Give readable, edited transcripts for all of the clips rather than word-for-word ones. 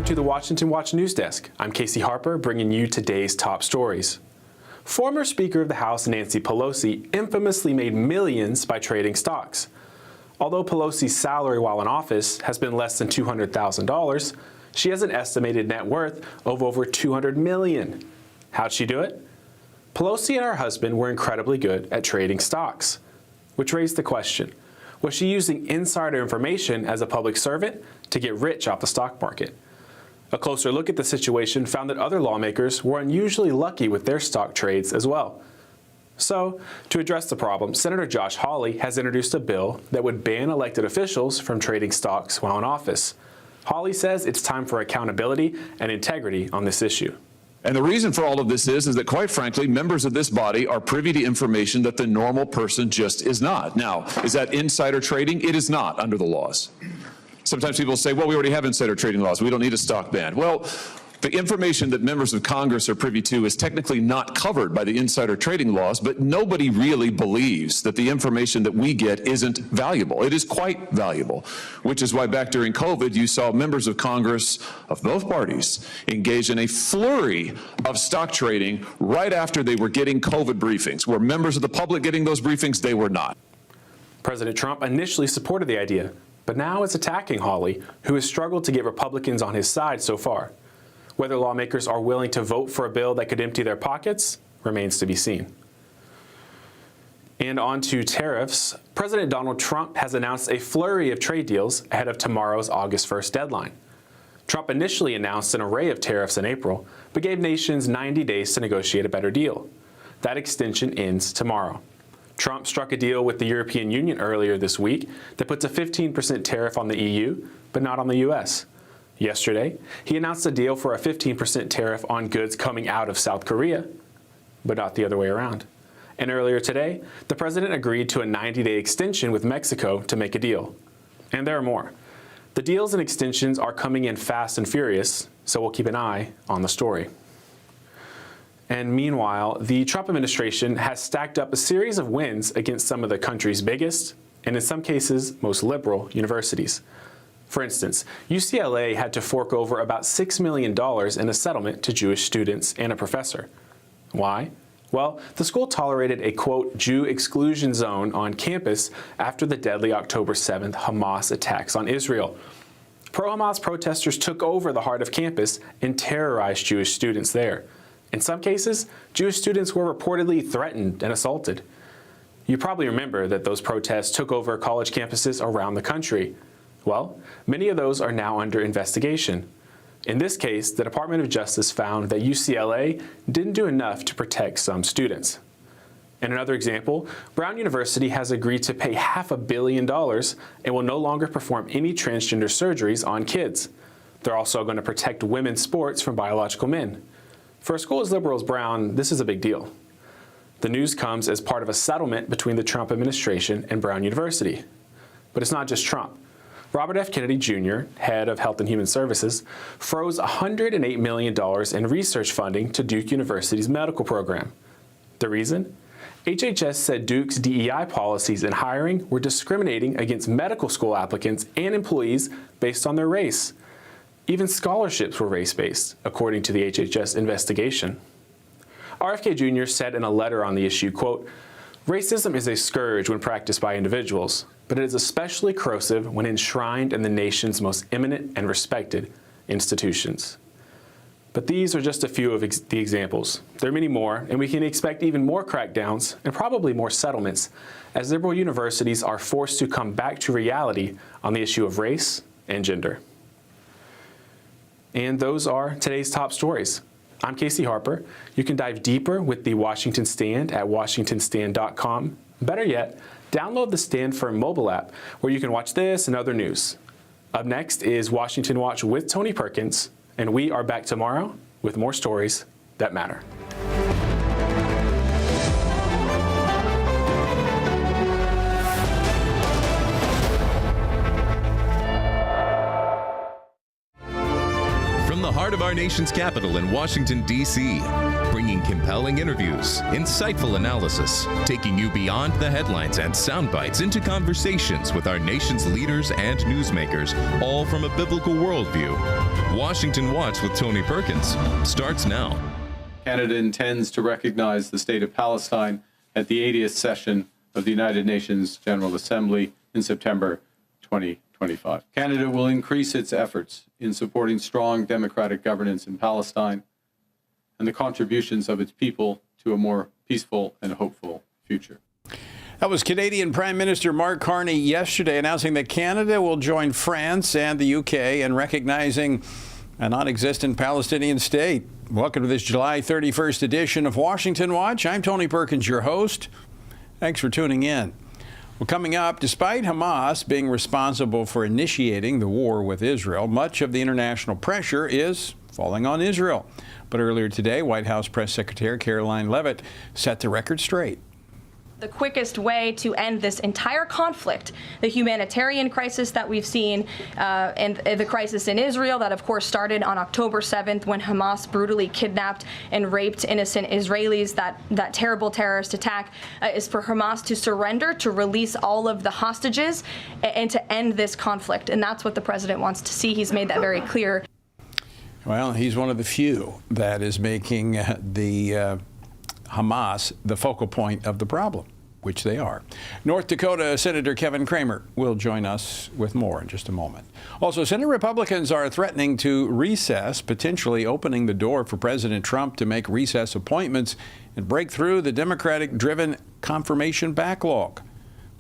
Welcome to the Washington Watch News Desk. I'm Casey Harper, bringing you today's top stories. Former Speaker of the House Nancy Pelosi infamously made millions by trading stocks. Although Pelosi's salary while in office has been less than $200,000, she has an estimated net worth of over $200 million. How'd she do it? Pelosi and her husband were incredibly good at trading stocks, which raised the question, was she using insider information as a public servant to get rich off the stock market? A closer look at the situation found that other lawmakers were unusually lucky with their stock trades as well. So, to address the problem, Senator Josh Hawley has introduced a bill that would ban elected officials from trading stocks while in office. Hawley says it's time for accountability and integrity on this issue. And the reason for all of this is that, quite frankly, members of this body are privy to information that the normal person just is not. Now, is that insider trading? It is not under the laws. Sometimes people say, well, we already have insider trading laws. We don't need a stock ban. Well, the information that members of Congress are privy to is technically not covered by the insider trading laws, but nobody really believes that the information that we get isn't valuable. It is quite valuable, which is why back during COVID, you saw members of Congress of both parties engage in a flurry of stock trading right after they were getting COVID briefings. Were members of the public getting those briefings? They were not. President Trump initially supported the idea, but now is attacking Hawley, who has struggled to get Republicans on his side so far. Whether lawmakers are willing to vote for a bill that could empty their pockets remains to be seen. And on to tariffs. President Donald Trump has announced a flurry of trade deals ahead of tomorrow's August 1st deadline. Trump initially announced an array of tariffs in April, but gave nations 90 days to negotiate a better deal. That extension ends tomorrow. Trump struck a deal with the European Union earlier this week that puts a 15% tariff on the EU, but not on the U.S. Yesterday, he announced a deal for a 15% tariff on goods coming out of South Korea, but not the other way around. And earlier today, the president agreed to a 90-day extension with Mexico to make a deal. And there are more. The deals and extensions are coming in fast and furious, so we'll keep an eye on the story. And meanwhile, the Trump administration has stacked up a series of wins against some of the country's biggest and in some cases, most liberal universities. For instance, UCLA had to fork over about $6 million in a settlement to Jewish students and a professor. Why? Well, the school tolerated a, quote, Jew exclusion zone on campus after the deadly October 7th Hamas attacks on Israel. Pro-Hamas protesters took over the heart of campus and terrorized Jewish students there. In some cases, Jewish students were reportedly threatened and assaulted. You probably remember that those protests took over college campuses around the country. Well, many of those are now under investigation. In this case, the Department of Justice found that UCLA didn't do enough to protect some students. In another example, Brown University has agreed to pay $500 million and will no longer perform any transgender surgeries on kids. They're also going to protect women's sports from biological men. For a school as liberal as Brown, this is a big deal. The news comes as part of a settlement between the Trump administration and Brown University. But it's not just Trump. Robert F. Kennedy Jr., head of Health and Human Services, froze $108 million in research funding to Duke University's medical program. The reason? HHS said Duke's DEI policies in hiring were discriminating against medical school applicants and employees based on their race. Even scholarships were race-based, according to the HHS investigation. RFK Jr. said in a letter on the issue, quote, "Racism is a scourge when practiced by individuals, but it is especially corrosive when enshrined in the nation's most eminent and respected institutions." But these are just a few of the examples. There are many more, and we can expect even more crackdowns and probably more settlements as liberal universities are forced to come back to reality on the issue of race and gender. And those are today's top stories. I'm Casey Harper. You can dive deeper with the Washington Stand at washingtonstand.com. Better yet, download the Stand Firm mobile app where you can watch this and other news. Up next is Washington Watch with Tony Perkins, and we are back tomorrow with more stories that matter. From the heart of our nation's capital in Washington, D.C., bringing compelling interviews, insightful analysis, taking you beyond the headlines and sound bites into conversations with our nation's leaders and newsmakers, all from a biblical worldview. Washington Watch with Tony Perkins starts now. Canada intends to recognize the State of Palestine at the 80th session of the United Nations General Assembly in September 2025. Canada will increase its efforts in supporting strong democratic governance in Palestine and the contributions of its people to a more peaceful and hopeful future. That was Canadian Prime Minister Mark Carney yesterday announcing that Canada will join France and the UK in recognizing a non-existent Palestinian state. Welcome to this July 31st edition of Washington Watch. I'm Tony Perkins, your host. Thanks for tuning in. Well, coming up, despite Hamas being responsible for initiating the war with Israel, much of the international pressure is falling on Israel. But earlier today, White House Press Secretary Caroline Leavitt set the record straight. The quickest way to end this entire conflict, the humanitarian crisis that we've seen, and the crisis in Israel that, of course, started on October 7th when Hamas brutally kidnapped and raped innocent Israelis, that terrible terrorist attack, is for Hamas to surrender, to release all of the hostages, and to end this conflict. And that's what the president wants to see. He's made that very clear. Well, he's one of the few that is making the Hamas the focal point of the problem, which they are. North Dakota Senator Kevin Cramer will join us with more in just a moment. Also, Senate Republicans are threatening to recess, potentially opening the door for President Trump to make recess appointments and break through the Democratic-driven confirmation backlog.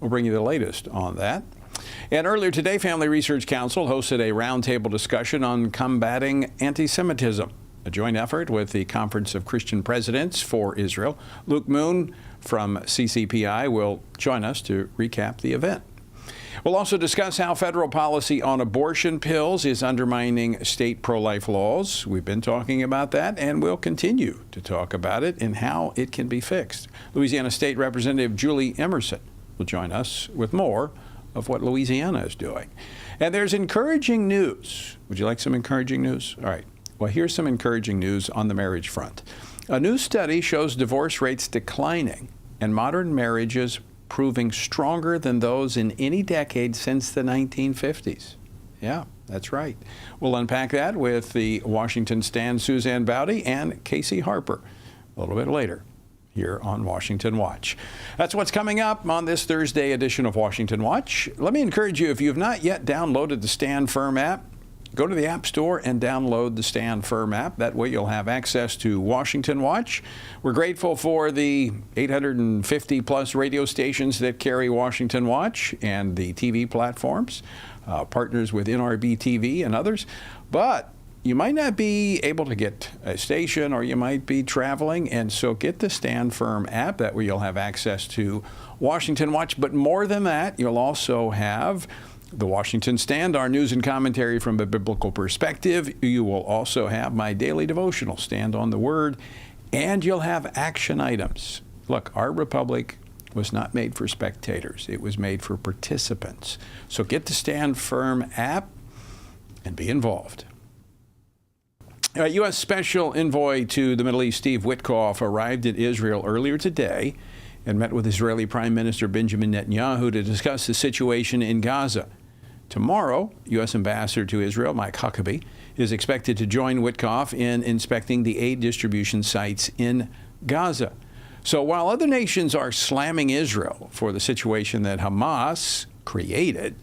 We'll bring you the latest on that. And earlier today, Family Research Council hosted a roundtable discussion on combating anti-Semitism, a joint effort with the Conference of Christian Presidents for Israel. Luke Moon from CCPI will join us to recap the event. We'll also discuss how federal policy on abortion pills is undermining state pro-life laws. We've been talking about that, and we'll continue to talk about it and how it can be fixed. Louisiana State Representative Julie Emerson will join us with more of what Louisiana is doing. And there's encouraging news. Would you like some encouraging news? All right. Well, here's some encouraging news on the marriage front. A new study shows divorce rates declining and modern marriages proving stronger than those in any decade since the 1950s. Yeah, that's right. We'll unpack that with the Washington Stand's Suzanne Bowdy and Casey Harper a little bit later here on Washington Watch. That's what's coming up on this Thursday edition of Washington Watch. Let me encourage you, if you've not yet downloaded the Stand Firm app, go to the App Store and download the Stand Firm app. That way you'll have access to Washington Watch. We're grateful for the 850-plus radio stations that carry Washington Watch and the TV platforms, partners with NRB TV and others. But you might not be able to get a station, or you might be traveling, and so get the Stand Firm app. That way you'll have access to Washington Watch. But more than that, you'll also have the Washington Stand, our news and commentary from a biblical perspective. You will also have my daily devotional, Stand on the Word, and you'll have action items. Look, our republic was not made for spectators. It was made for participants. So get the Stand Firm app and be involved. U.S. Special Envoy to the Middle East, Steve Witkoff, arrived in Israel earlier today and met with Israeli Prime Minister Benjamin Netanyahu to discuss the situation in Gaza. Tomorrow, U.S. Ambassador to Israel, Mike Huckabee, is expected to join Witkoff in inspecting the aid distribution sites in Gaza. So while other nations are slamming Israel for the situation that Hamas created,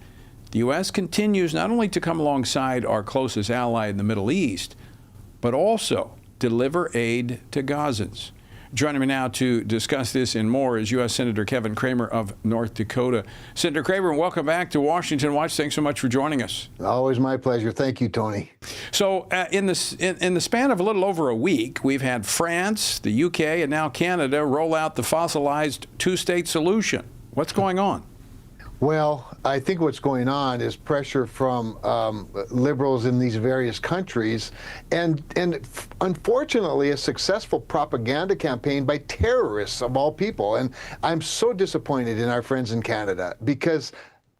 the U.S. continues not only to come alongside our closest ally in the Middle East, but also deliver aid to Gazans. Joining me now to discuss this and more is U.S. Senator Kevin Cramer of North Dakota. Senator Cramer, welcome back to Washington Watch. Thanks so much for joining us. Always my pleasure. Thank you, Tony. So in the span of a little over a week, we've had France, the UK, and now Canada roll out the fossilized two-state solution. What's going on? Well, I think what's going on is pressure from liberals in these various countries, and unfortunately a successful propaganda campaign by terrorists of all people. And I'm so disappointed in our friends in Canada, because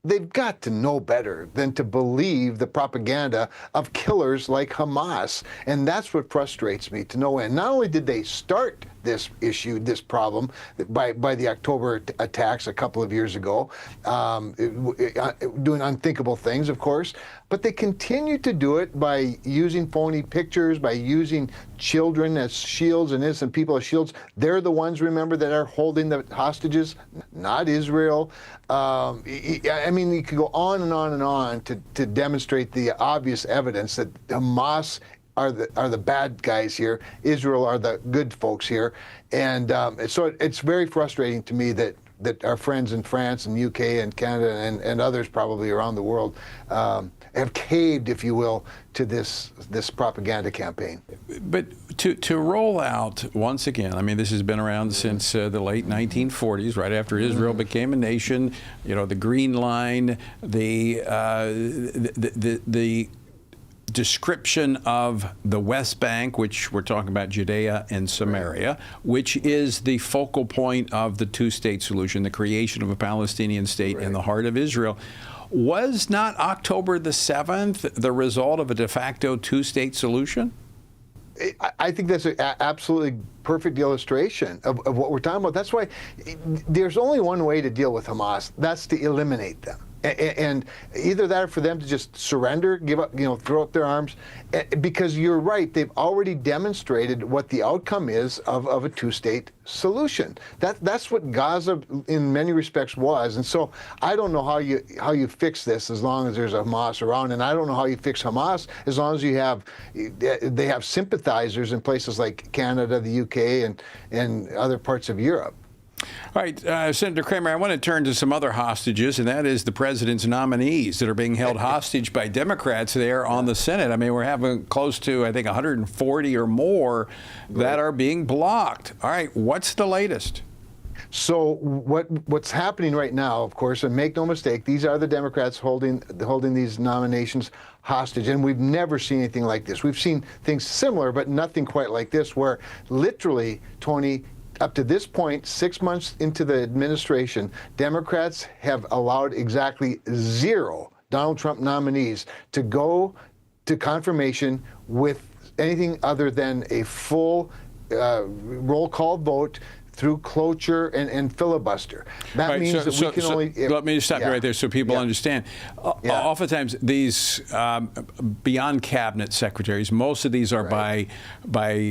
they've got to know better than to believe the propaganda of killers like Hamas. And that's what frustrates me to no end. Not only did they start this issue, this problem, by the October attacks a couple of years ago, doing unthinkable things, of course, but they continue to do it by using phony pictures, by using children as shields and innocent people as shields. They're the ones, remember, that are holding the hostages, not Israel. I mean, you could go on and on and on to demonstrate the obvious evidence that Hamas are the bad guys here. Israel are the good folks here. And so it's very frustrating to me that our friends in France and UK and Canada and others probably around the world have caved, if you will, to this propaganda campaign. But to roll out, once again, I mean, this has been around since the late 1940s, right after Israel became a nation. You know, the Green Line, the description of the West Bank, which we're talking about Judea and Samaria, which is the focal point of the two-state solution, the creation of a Palestinian state in the heart of Israel. Was not October the 7th the result of a de facto two-state solution? I think that's an absolutely perfect illustration of what we're talking about. That's why there's only one way to deal with Hamas. That's to eliminate them. And either that or for them to just surrender, give up, throw up their arms, because you're right, they've already demonstrated what the outcome is of a two-state solution. That's what Gaza in many respects was. And so I don't know how you fix this as long as there's a Hamas around, and I don't know how you fix Hamas as long as they have sympathizers in places like Canada, the UK, and other parts of Europe. All right, Senator Cramer, I want to turn to some other hostages, and that is the president's nominees that are being held hostage by Democrats there on the Senate. I mean, we're having close to, I think, 140 or more that are being blocked. All right, what's the latest? So what's happening right now, of course, and make no mistake, these are the Democrats holding these nominations hostage, and we've never seen anything like this. We've seen things similar, but nothing quite like this, where literally, Tony, up to this point, 6 months into the administration, Democrats have allowed exactly 0 Donald Trump nominees to go to confirmation with anything other than a full roll call vote through cloture and filibuster. That Right, means that we can only. Let me just stop you right there so people understand. Oftentimes, these beyond cabinet secretaries, most of these are by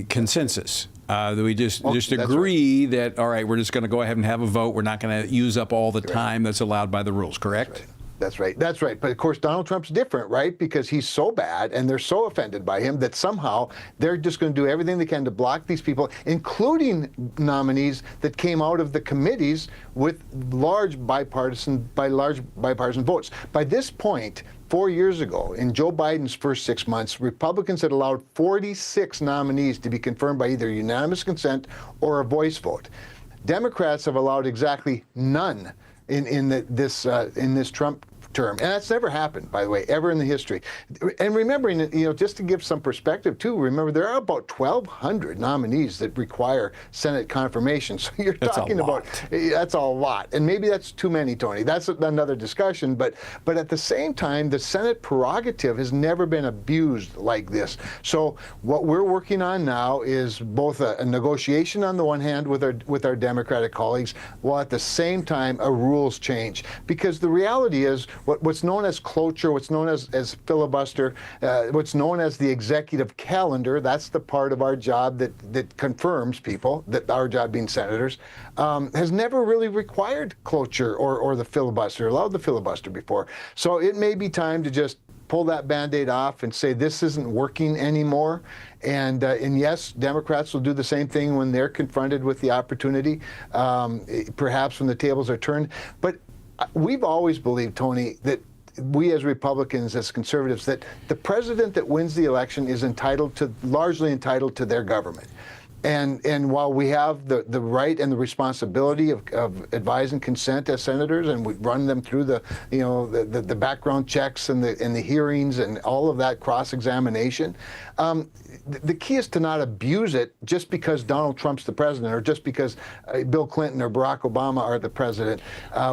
consensus. We just agree that, all right, we're just going to go ahead and have a vote. We're not going to use up all the time that's allowed by the rules, correct? That's right. That's right. But of course, Donald Trump's different, right? Because he's so bad and they're so offended by him that somehow they're just going to do everything they can to block these people, including nominees that came out of the committees with large bipartisan votes. By this point, 4 years ago, in Joe Biden's first 6 months, Republicans had allowed 46 nominees to be confirmed by either unanimous consent or a voice vote. Democrats have allowed exactly none in this Trump term, and that's never happened, by the way, ever in the history. And remembering, just to give some perspective too, remember there are about 1,200 nominees that require Senate confirmation. So you're talking about that's a lot, and maybe that's too many, Tony. That's another discussion. But at the same time, the Senate prerogative has never been abused like this. So what we're working on now is both a negotiation on the one hand with our Democratic colleagues, while at the same time a rules change, because the reality is, what's known as cloture, what's known as filibuster, what's known as the executive calendar, that's the part of our job that confirms people, that our job being senators, has never really required cloture or the filibuster, allowed the filibuster before. So it may be time to just pull that Band-Aid off and say this isn't working anymore. And yes, Democrats will do the same thing when they're confronted with the opportunity, perhaps when the tables are turned. But we've always believed, Tony, that we as Republicans, as conservatives, that the president that wins the election is largely entitled to their government. And while we have the right and the responsibility of advising consent as senators, and we run them through the background checks and the hearings and all of that cross-examination, the key is to not abuse it just because Donald Trump's the president or just because Bill Clinton or Barack Obama are the president.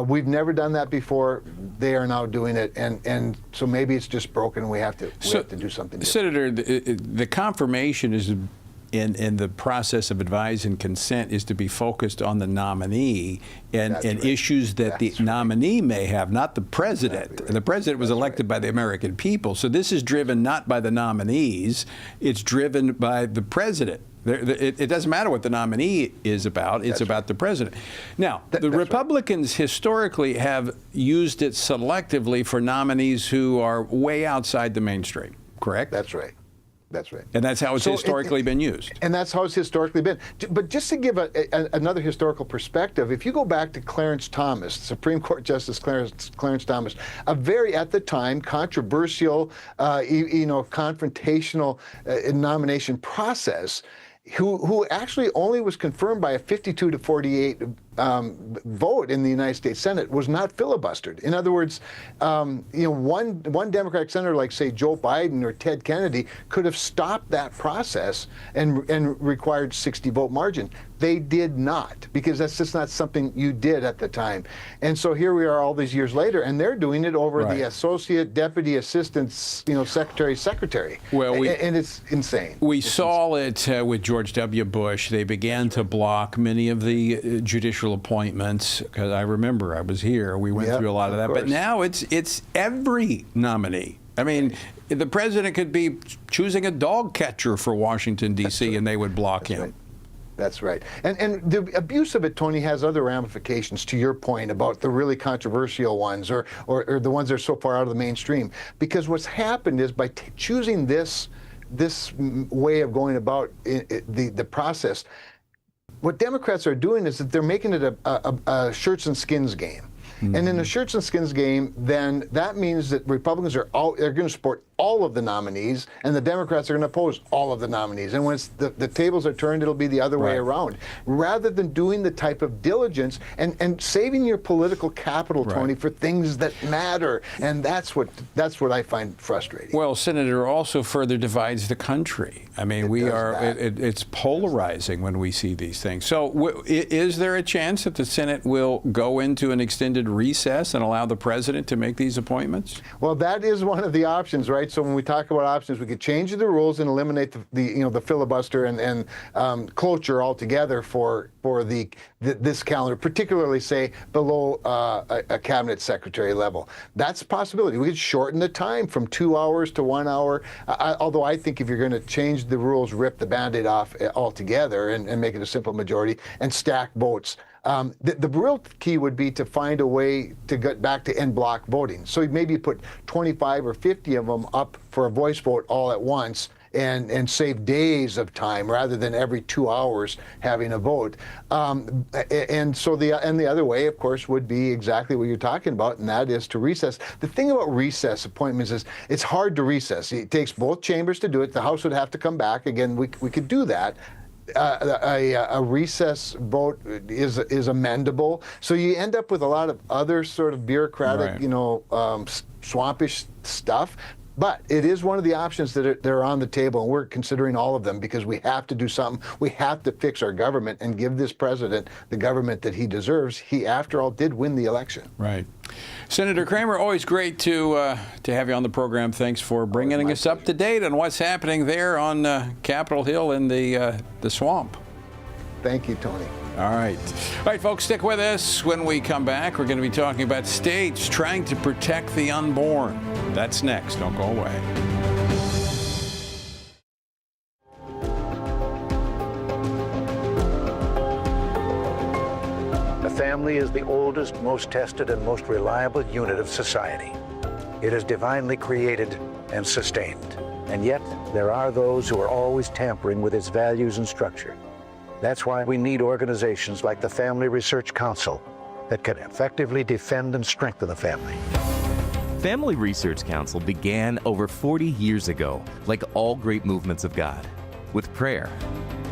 We've never done that before. They are now doing it, and so maybe it's just broken. We have to do something different. Senator, the confirmation is in the process of advise and consent is to be focused on the nominee and issues that the nominee may have, not the president. The president was elected by the American people. So this is driven not by the nominees, it's driven by the president. It doesn't matter what the nominee is about, it's about the president. Now, the Republicans historically have used it selectively for nominees who are way outside the mainstream, correct? That's right. That's right. And that's how it's historically been used. And that's how it's historically been. But just to give another historical perspective, if you go back to Clarence Thomas, Supreme Court Justice Clarence Thomas, a very, at the time, controversial, confrontational nomination process, who actually only was confirmed by a 52 to 48 vote in the United States Senate, was not filibustered. In other words, one Democratic senator like, say, Joe Biden or Ted Kennedy could have stopped that process and required 60-vote margin. They did not, because that's just not something you did at the time. And so here we are all these years later, and they're doing it over the associate, deputy, assistant, secretary. Well, and it's insane. We saw it with George W. Bush. They began to block many of the judicial appointments, because I remember I was here. We went through a lot of that. But now it's every nominee. I mean, the president could be choosing a dog catcher for Washington, D.C., and they would block him. Right. That's right. And the abuse of it, Tony, has other ramifications, to your point about the really controversial ones or the ones that are so far out of the mainstream. Because what's happened is by choosing this way of going about the process, what Democrats are doing is that they're making it a shirts and skins game. Mm-hmm. And in a shirts and skins game, then that means that Republicans are going to support all of the nominees, and the Democrats are going to oppose all of the nominees. And when the tables are turned, it'll be the other way around. Rather than doing the type of diligence and saving your political capital, Tony, for things that matter. And that's what I find frustrating. Well, Senator, also further divides the country. I mean, it's polarizing when we see these things. So is there a chance that the Senate will go into an extended recess and allow the president to make these appointments? Well, that is one of the options, right? right? So when we talk about options, we could change the rules and eliminate the filibuster and cloture altogether for this calendar, particularly say below a cabinet secretary level. That's a possibility. We could shorten the time from 2 hours to 1 hour. Although I think if you're going to change the rules, rip the Band-Aid off altogether and make it a simple majority and stack votes. The real key would be to find a way to get back to en bloc voting. So maybe put 25 or 50 of them up for a voice vote all at once and save days of time rather than every 2 hours having a vote. And so the other way, of course, would be exactly what you're talking about, and that is to recess. The thing about recess appointments is it's hard to recess. It takes both chambers to do it. The House would have to come back. Again, we could do that. A recess vote is amendable, so you end up with a lot of other sort of bureaucratic, right. Swampish stuff. But it is one of the options that are on the table, and we're considering all of them because we have to do something. We have to fix our government and give this president the government that he deserves. He, after all, did win the election. Right. Senator Kramer, always great to have you on the program. Thanks for bringing us up to date on what's happening there on Capitol Hill in the swamp. Thank you, Tony. All right, folks, stick with us. When we come back, we're going to be talking about states trying to protect the unborn. That's next. Don't go away. The family is the oldest, most tested, and most reliable unit of society. It is divinely created and sustained. And yet, there are those who are always tampering with its values and structure. That's why we need organizations like the Family Research Council that can effectively defend and strengthen the family. Family Research Council began over 40 years ago, like all great movements of God, with prayer.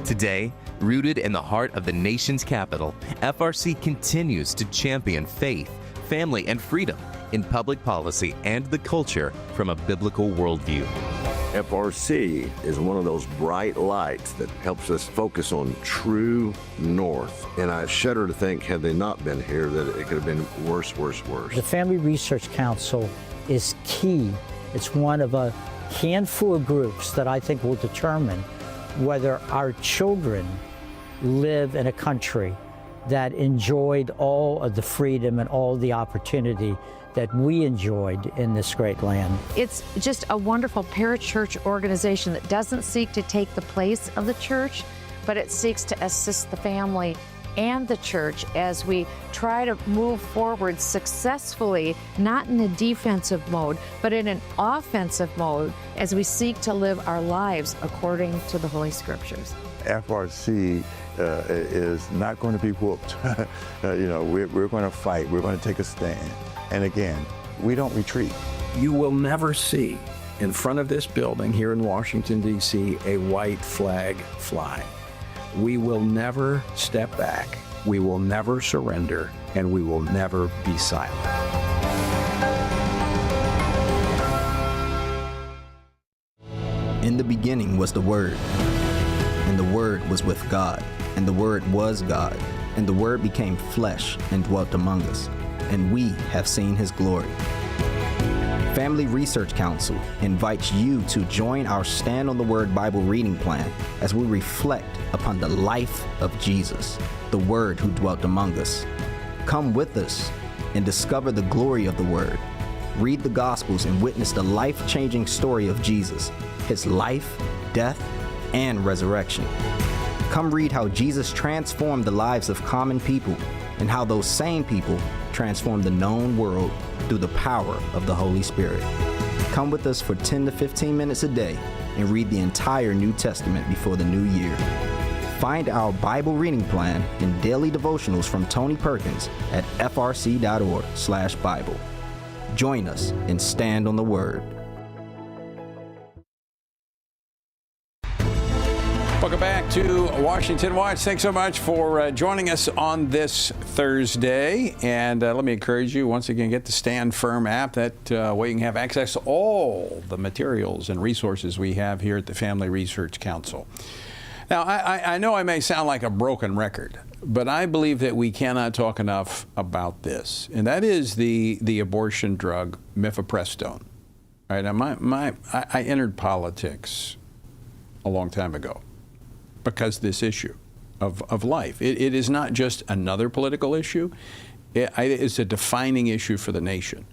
Today, rooted in the heart of the nation's capital, FRC continues to champion faith, family, and freedom in public policy and the culture from a biblical worldview. FRC is one of those bright lights that helps us focus on true north. And I shudder to think, had they not been here, that it could have been worse. The Family Research Council is key. It's one of a handful of groups that I think will determine whether our children live in a country that enjoyed all of the freedom and all the opportunity that we enjoyed in this great land. It's just a wonderful parachurch organization that doesn't seek to take the place of the church, but it seeks to assist the family and the church as we try to move forward successfully, not in a defensive mode, but in an offensive mode as we seek to live our lives according to the Holy Scriptures. FRC is not going to be whooped. We're going to fight. We're going to take a stand. And again, we don't retreat. You will never see in front of this building here in Washington, D.C., a white flag fly. We will never step back. We will never surrender, and we will never be silent. In the beginning was the Word, and the Word was with God, and the Word was God, and the Word became flesh and dwelt among us, and we have seen His glory. Family Research Council invites you to join our Stand on the Word Bible reading plan as we reflect upon the life of Jesus, the Word who dwelt among us. Come with us and discover the glory of the Word. Read the Gospels and witness the life-changing story of Jesus, His life, death, and resurrection. Come read how Jesus transformed the lives of common people and how those same people transformed the known world through the power of the Holy Spirit. Come with us for 10 to 15 minutes a day and read the entire New Testament before the new year. Find our Bible reading plan and daily devotionals from Tony Perkins at frc.org/Bible. Join us and stand on the Word. Welcome back to Washington Watch. Thanks so much for joining us on this Thursday. And let me encourage you, once again, get the Stand Firm app. That way you can have access to all the materials and resources we have here at the Family Research Council. Now, I know I may sound like a broken record, but I believe that we cannot talk enough about this, and that is the abortion drug mifepristone. All right, now I entered politics a long time ago because this issue of life. It is not just another political issue. It's a defining issue for the nation.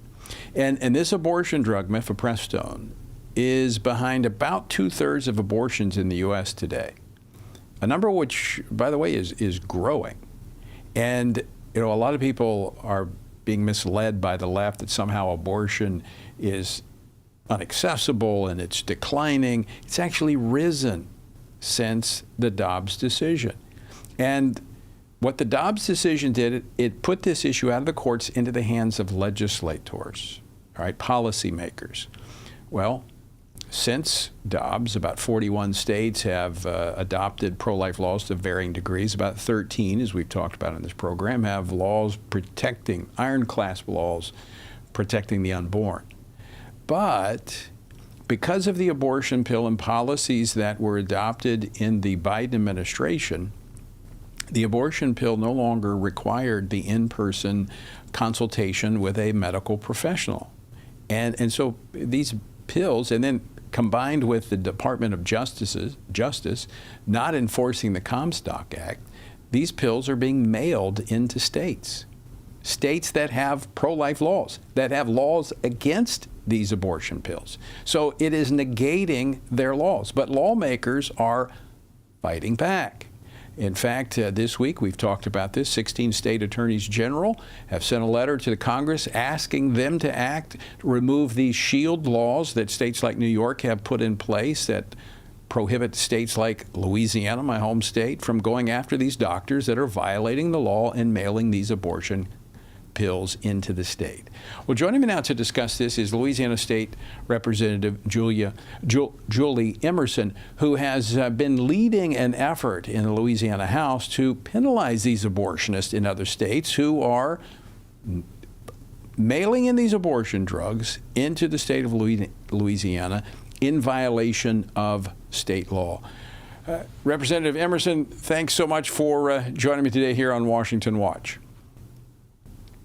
And this abortion drug, mifepristone, is behind about 2/3 of abortions in the U.S. today. A number which, by the way, is growing. And a lot of people are being misled by the left that somehow abortion is inaccessible and it's declining. It's actually risen since the Dobbs decision. And what the Dobbs decision did, it put this issue out of the courts into the hands of legislators, all right, policymakers. Well, since Dobbs, about 41 states have adopted pro-life laws to varying degrees. About 13, as we've talked about in this program, have laws protecting, ironclad laws protecting the unborn. But because of the abortion pill and policies that were adopted in the Biden administration, the abortion pill no longer required the in-person consultation with a medical professional. And so these pills, and then combined with the Department of Justice not enforcing the Comstock Act, these pills are being mailed into states that have pro-life laws, that have laws against these abortion pills. So it is negating their laws. But lawmakers are fighting back. In fact, this week, we've talked about this, 16 state attorneys general have sent a letter to the Congress asking them to act, remove these shield laws that states like New York have put in place that prohibit states like Louisiana, my home state, from going after these doctors that are violating the law and mailing these abortion pills into the state. Well, joining me now to discuss this is Louisiana State Representative Julie Emerson, who has been leading an effort in the Louisiana House to penalize these abortionists in other states who are mailing in these abortion drugs into the state of Louisiana in violation of state law. Representative Emerson, thanks so much for joining me today here on Washington Watch.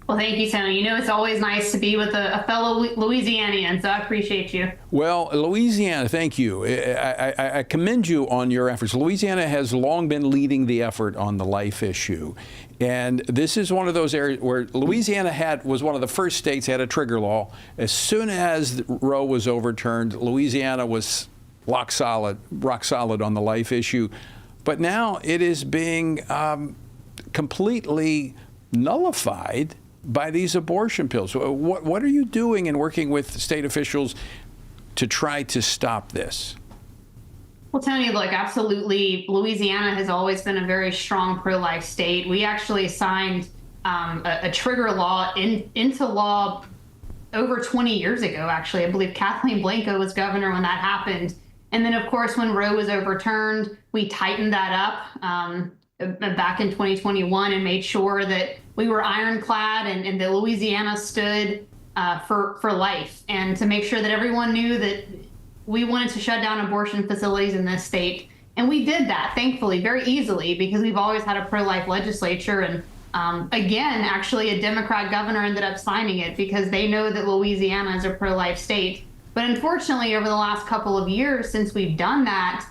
Well, thank you, Tony. It's always nice to be with a fellow Louisianian, so I appreciate you. Well, Louisiana, thank you. I commend you on your efforts. Louisiana has long been leading the effort on the life issue. And this is one of those areas where Louisiana was one of the first states that had a trigger law. As soon as Roe was overturned, Louisiana was rock solid on the life issue. But now it is being completely nullified by these abortion pills. What are you doing in working with state officials to try to stop this? Well, Tony, look, absolutely. Louisiana has always been a very strong pro-life state. We actually signed a trigger law into law over 20 years ago, actually. I believe Kathleen Blanco was governor when that happened. And then, of course, when Roe was overturned, we tightened that up back in 2021 and made sure that we were ironclad and that Louisiana stood for life, and to make sure that everyone knew that we wanted to shut down abortion facilities in this state. And we did that, thankfully, very easily, because we've always had a pro-life legislature. And again, actually, a Democrat governor ended up signing it because they know that Louisiana is a pro-life state. But unfortunately, over the last couple of years since we've done that,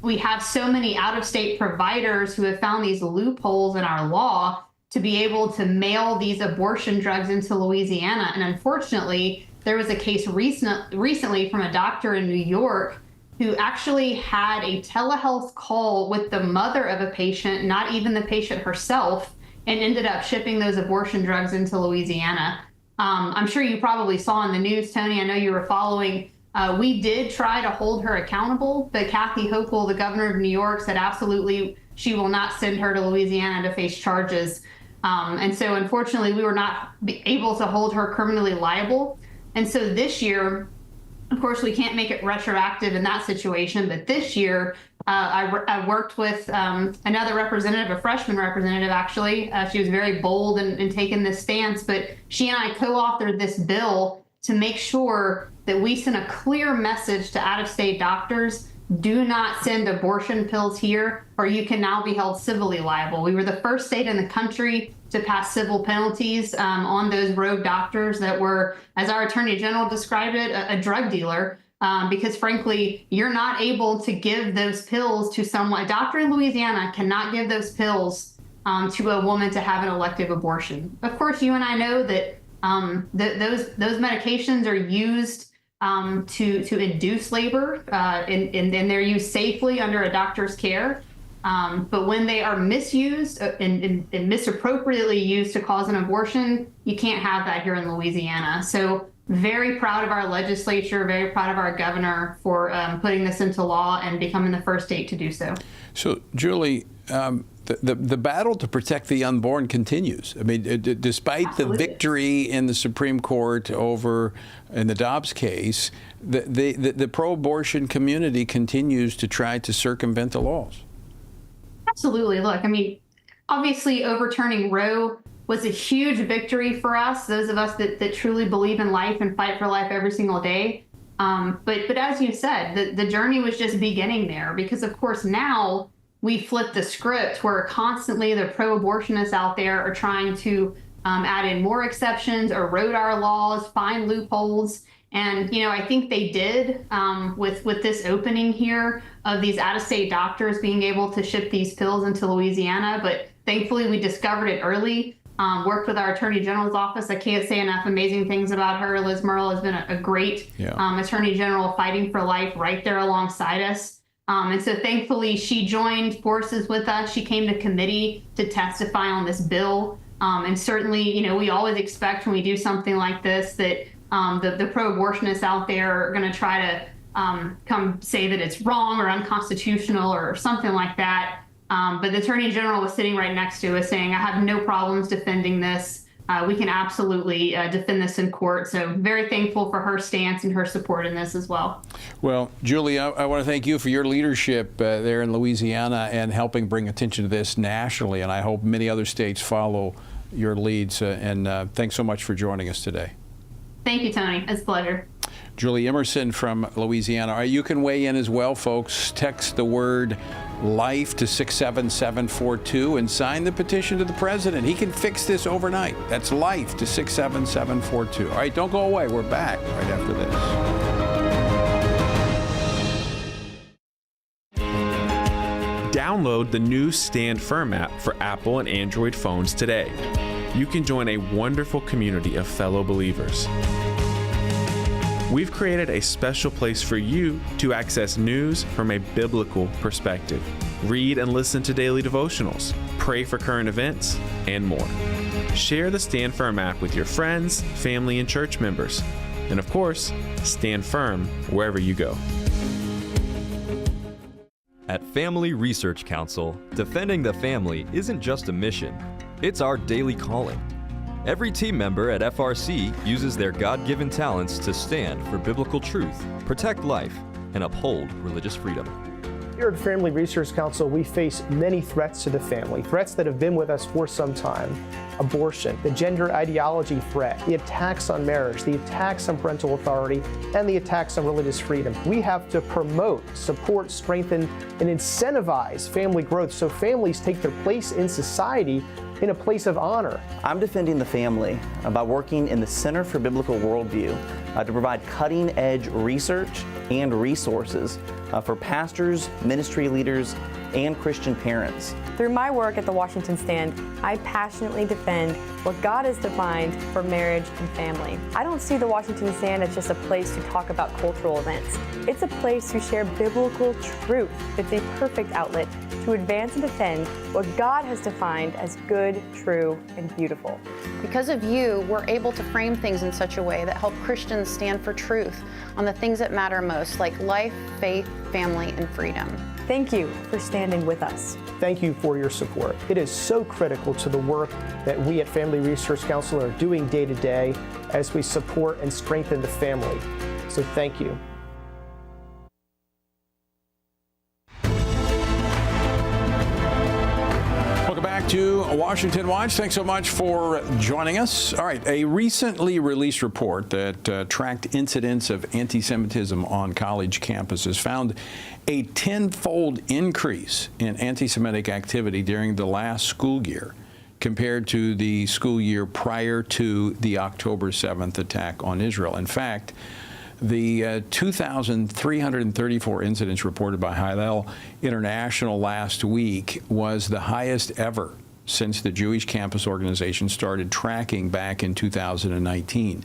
we have so many out-of-state providers who have found these loopholes in our law to be able to mail these abortion drugs into Louisiana. And unfortunately, there was a case recently from a doctor in New York who actually had a telehealth call with the mother of a patient, not even the patient herself, and ended up shipping those abortion drugs into Louisiana. I'm sure you probably saw in the news, Tony, I know you were following. We did try to hold her accountable, but Kathy Hochul, the governor of New York, said absolutely she will not send her to Louisiana to face charges. And so, unfortunately, we were not able to hold her criminally liable. And so this year, of course, we can't make it retroactive in that situation. But this year, I worked with another representative, a freshman representative, actually. She was very bold in taking this stance. But she and I co-authored this bill to make sure that we send a clear message to out-of-state doctors: do not send abortion pills here, or you can now be held civilly liable. We were the first state in the country to pass civil penalties on those rogue doctors that were, as our Attorney General described it, a drug dealer. Because frankly, you're not able to give those pills to someone. A doctor in Louisiana cannot give those pills to a woman to have an elective abortion. Of course, you and I know that those medications are used to induce labor, and they're used safely under a doctor's care. But when they are misused and misappropriately used to cause an abortion, you can't have that here in Louisiana. So very proud of our legislature, very proud of our governor for putting this into law and becoming the first state to do so. So, Julie, the battle to protect the unborn continues. I mean, despite the victory in the Supreme Court over in the Dobbs case, the pro-abortion community continues to try to circumvent the laws. Absolutely. Look, I mean, obviously overturning Roe was a huge victory for us, those of us that truly believe in life and fight for life every single day. But as you said, the journey was just beginning there, because of course now we flip the script where constantly the pro-abortionists out there are trying to add in more exceptions, erode our laws, find loopholes. And, you know, I think they did with this opening here of these out-of-state doctors being able to ship these pills into Louisiana. But thankfully, we discovered it early, worked with our Attorney General's office. I can't say enough amazing things about her. Liz Murrell has been a great Attorney General fighting for life right there alongside us. And so thankfully, she joined forces with us. She came to committee to testify on this bill. And certainly, you know, we always expect when we do something like this that the pro-abortionists out there are going to try to come say that it's wrong or unconstitutional or something like that. But the Attorney General was sitting right next to us saying, I have no problems defending this. We can absolutely defend this in court. So very thankful for her stance and her support in this as well. Well, Julie, I want to thank you for your leadership there in Louisiana and helping bring attention to this nationally. And I hope many other states follow your leads. And thanks so much for joining us today. Thank you, Tony. It's a pleasure. Julie Emerson from Louisiana. All right, you can weigh in as well, folks. Text the word LIFE to 67742 and sign the petition to the president. He can fix this overnight. That's LIFE to 67742. All right, don't go away. We're back right after this. Download the new Stand Firm app for Apple and Android phones today. You can join a wonderful community of fellow believers. We've created a special place for you to access news from a biblical perspective, read and listen to daily devotionals, pray for current events, and more. Share the Stand Firm app with your friends, family, and church members. And of course, stand firm wherever you go. At Family Research Council, defending the family isn't just a mission, it's our daily calling. Every team member at FRC uses their God-given talents to stand for biblical truth, protect life, and uphold religious freedom. Here at Family Research Council, we face many threats to the family, threats that have been with us for some time. Abortion, the gender ideology threat, the attacks on marriage, the attacks on parental authority, and the attacks on religious freedom. We have to promote, support, strengthen, and incentivize family growth so families take their place in society in a place of honor. I'm defending the family by working in the Center for Biblical Worldview to provide cutting-edge research and resources for pastors, ministry leaders, and Christian parents. Through my work at the Washington Stand, I passionately defend what God has defined for marriage and family. I don't see the Washington Stand as just a place to talk about cultural events. It's a place to share biblical truth. It's a perfect outlet to advance and defend what God has defined as good, true, and beautiful. Because of you, we're able to frame things in such a way that help Christians stand for truth on the things that matter most, like life, faith, family, and freedom. Thank you for standing with us. Thank you for your support. It is so critical to the work that we at Family Research Council are doing day to day as we support and strengthen the family. So thank you. Welcome back to Washington Watch. Thanks so much for joining us. All right, a recently released report that tracked incidents of anti-Semitism on college campuses found a 10-fold increase in anti-Semitic activity during the last school year. compared to the school year prior to the October 7th attack on Israel. In fact, the 2,334 incidents reported by Hillel International last week was the highest ever since the Jewish Campus Organization started tracking back in 2019.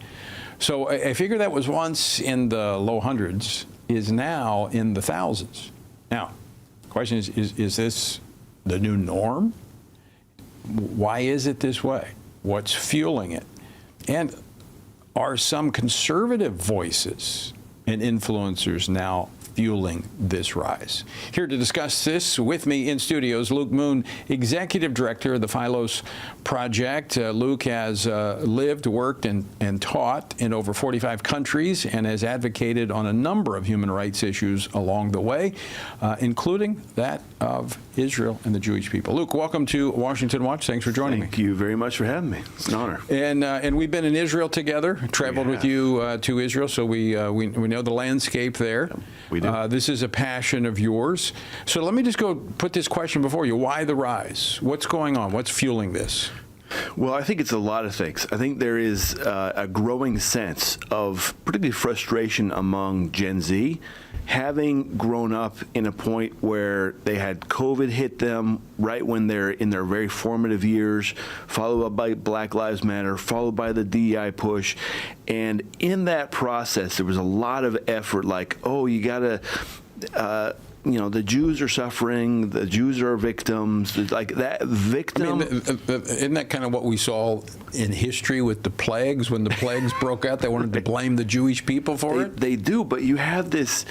So I figure that was once in the low hundreds, is now in the thousands. Now, the question is this the new norm? Why is it this way? What's fueling it? And are some conservative voices and influencers now fueling this rise? Here to discuss this with me in studio is Luke Moon, Executive Director of the Philos Project. Luke has lived, worked, and taught in over 45 countries and has advocated on a number of human rights issues along the way, including that of Israel and the Jewish people. Luke, welcome to Washington Watch. Thanks for joining me. Thank you very much for having me. It's an honor. And we've been in Israel together, traveled with you to Israel, so we know the landscape there. We do. This is a passion of yours. So let me just go put this question before you. Why the rise? What's going on? What's fueling this? Well, I think it's a lot of things. I think there is a growing sense of particularly frustration among Gen Z, having grown up in a point where they had COVID hit them right when they're in their very formative years, followed up by Black Lives Matter, followed by the DEI push. And in that process, there was a lot of effort like, oh, you got to... the Jews are suffering, the Jews are victims, like that victim. I mean, isn't that kind of what we saw in history with the plagues? When the plagues broke out, they wanted to blame the Jewish people for it? They do, but you have this,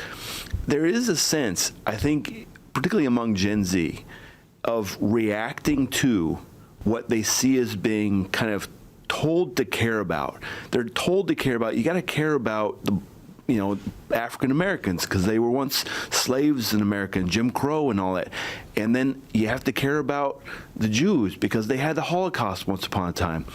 there is a sense, I think, particularly among Gen Z, of reacting to what they see as being kind of told to care about. They're told to care about, you got to care about the African Americans because they were once slaves in America, and Jim Crow and all that. And then you have to care about the Jews because they had the Holocaust once upon a time.